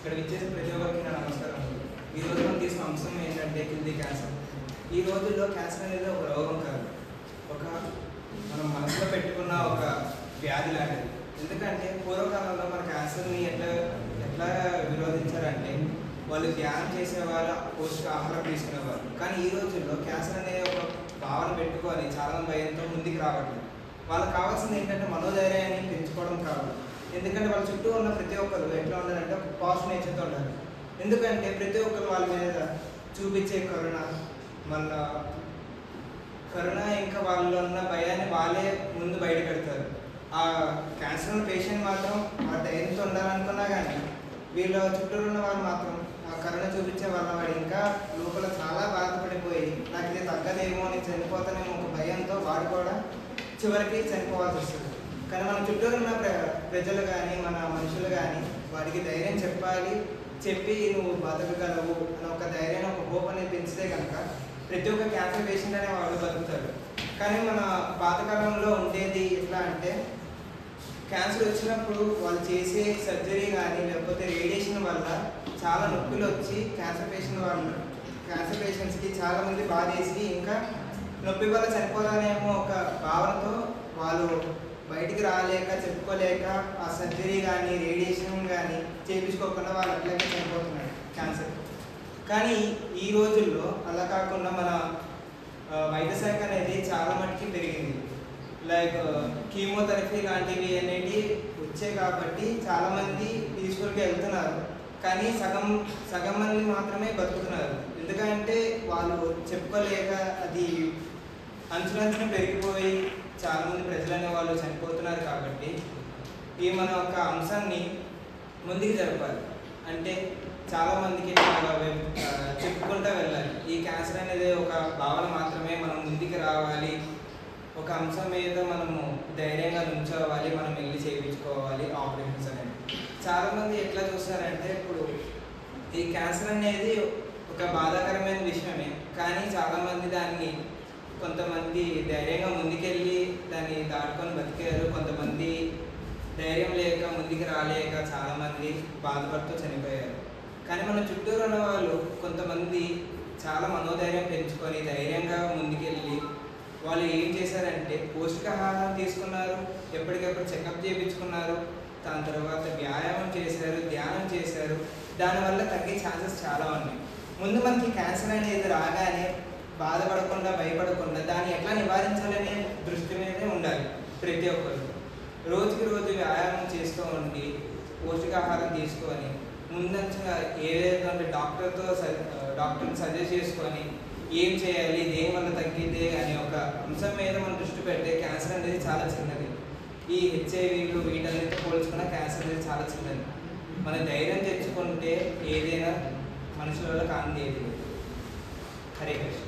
ఇక్కడ విచ్చేసిన ప్రతి ఒక్కరికి నా నమస్కారం. ఈ రోజు మనం తీసుకున్న అంశం ఏంటంటే కిడ్నీ క్యాన్సర్. ఈ రోజుల్లో క్యాన్సర్ అనేది ఒక రోగం కాదు, ఒక మనం మనసులో పెట్టుకున్న ఒక వ్యాధి లాంటిది. ఎందుకంటే పూర్వకాలంలో మన క్యాన్సర్ని ఎట్లా విరోధించారంటే వాళ్ళు ధ్యానం చేసేవాళ్ళు, పౌష్టిక ఆహారం తీసుకునేవారు. కానీ ఈ రోజుల్లో క్యాన్సర్ అనే ఒక భావన పెట్టుకొని చాలా భయంతో ముందుకు రావట్లేదు. వాళ్ళకి కావాల్సింది ఏంటంటే మనోధైర్యాన్ని పెంచుకోవడం కాదు. ఎందుకంటే వాళ్ళ చుట్టూ ఉన్న ప్రతి ఒక్కరు ఎట్లా ఉండాలంటే ఒక పాజిటివ్ నేచర్తో ఉండాలి. ఎందుకంటే ప్రతి ఒక్కరు వాళ్ళ మీద చూపించే కరుణ ఇంకా వాళ్ళలో ఉన్న భయాన్ని వాళ్ళే ముందు బయట పెడతారు. ఆ క్యాన్సర్ పేషెంట్ మాత్రం ఆ ధైర్యంతో ఉండాలనుకున్నా కానీ వీళ్ళ చుట్టూ ఉన్న వాళ్ళు మాత్రం ఆ కరుణ చూపించే వాడు ఇంకా లోపల చాలా బాధపడిపోయి నాకు ఇది తగ్గదేమో అని చనిపోతానేమో ఒక భయంతో వాడు కూడా చివరికి చనిపోవాల్సి వస్తుంది. కానీ మన చుట్టూ ఉన్న ప్రజలు కానీ మన మనుషులు కానీ వాడికి ధైర్యం చెప్పి నువ్వు బతకగలవు అని ఒక ధైర్యాన్ని, ఒక హోప్ అనేది పెంచితే కనుక ప్రతి ఒక్క క్యాన్సర్ పేషెంట్ అనే వాళ్ళు బతుకుతాడు. కానీ మన పాతకాలంలో ఉండేది ఎట్లా అంటే క్యాన్సర్ వచ్చినప్పుడు వాళ్ళు చేసే సర్జరీ కానీ లేకపోతే రేడియేషన్ వల్ల చాలా నొప్పులు వచ్చి క్యాన్సర్ పేషెంట్స్కి చాలామంది బాధేసి ఇంకా నొప్పి వల్ల చనిపోతానేమో ఒక భావనతో వాళ్ళు బయటికి రాలేక చెప్పుకోలేక ఆ సర్జరీ కానీ రేడియేషన్ కానీ చేయించుకోకుండా వాళ్ళు అట్లాగే చనిపోతున్నారు క్యాన్సర్. కానీ ఈ రోజుల్లో అలా కాకుండా మన వైద్య శాఖ అనేది చాలా మటుకి పెరిగింది. లైక్ కీమోథెరపీ లాంటివి అనేవి వచ్చాయి కాబట్టి చాలామంది పీస్ఫుల్గా వెళ్తున్నారు. కానీ సగం మంది మాత్రమే బతుకుతున్నారు. ఎందుకంటే వాళ్ళు చెప్పుకోలేక అది అంచులంచున పెరిగిపోయి చాలామంది ప్రజలు అనే వాళ్ళు చనిపోతున్నారు. కాబట్టి ఈ మన ఒక అంశాన్ని ముందుకు జరపాలి అంటే చాలామందికి చెప్పుకుంటూ వెళ్ళాలి. ఈ క్యాన్సర్ అనేది ఒక భావన మాత్రమే, మనం ముందుకు రావాలి, ఒక అంశం మీద మనము ధైర్యంగా నుంచోవాలి, మనం వెళ్ళి చేయించుకోవాలి ఆపరేషన్స్ అనేది. చాలామంది ఎట్లా చూస్తారంటే ఇప్పుడు ఈ క్యాన్సర్ అనేది ఒక బాధాకరమైన విషయమే, కానీ చాలామంది దాన్ని కొంతమంది ధైర్యంగా ముందుకెళ్ళి దాన్ని దాటుకొని బతికారు. కొంతమంది ధైర్యం లేక ముందుకు రాలేక చాలామంది బాధపడుతూ చనిపోయారు. కానీ మన చుట్టూరు ఉన్న వాళ్ళు కొంతమంది చాలా మనోధైర్యం పెంచుకొని ధైర్యంగా ముందుకెళ్ళి వాళ్ళు ఏం చేశారంటే పౌష్టికాహారం తీసుకున్నారు, ఎప్పటికెప్పుడు చెకప్ చేయించుకున్నారు, దాని తర్వాత వ్యాయామం చేశారు, ధ్యానం చేశారు. దానివల్ల తగ్గే ఛాన్సెస్ చాలా ఉన్నాయి. ముందు మనకి క్యాన్సర్ అనేది రాగానే బాధపడకుండా భయపడకుండా దాన్ని ఎట్లా నివారించాలనే దృష్టి మీదే ఉండాలి ప్రతి ఒక్కరు. రోజుకి రోజు వ్యాయామం చేస్తూ ఉండి పౌష్టికాహారం తీసుకొని ముందంచుగా ఏదైతే డాక్టర్ని సజెస్ట్ చేసుకొని ఏం చేయాలి, దేనివల్ల తగ్గితే అనే ఒక అంశం మీద మనం దృష్టి పెడితే క్యాన్సర్ అనేది చాలా చిన్నది. ఈ హెచ్ఐవీలు వీటన్నిటితో పోల్చుకున్న క్యాన్సర్ అనేది చాలా చిన్నది. మన ధైర్యం తెచ్చుకుంటే ఏదైనా మనుషులలో కాంతి ఏది. హరే కృష్ణ.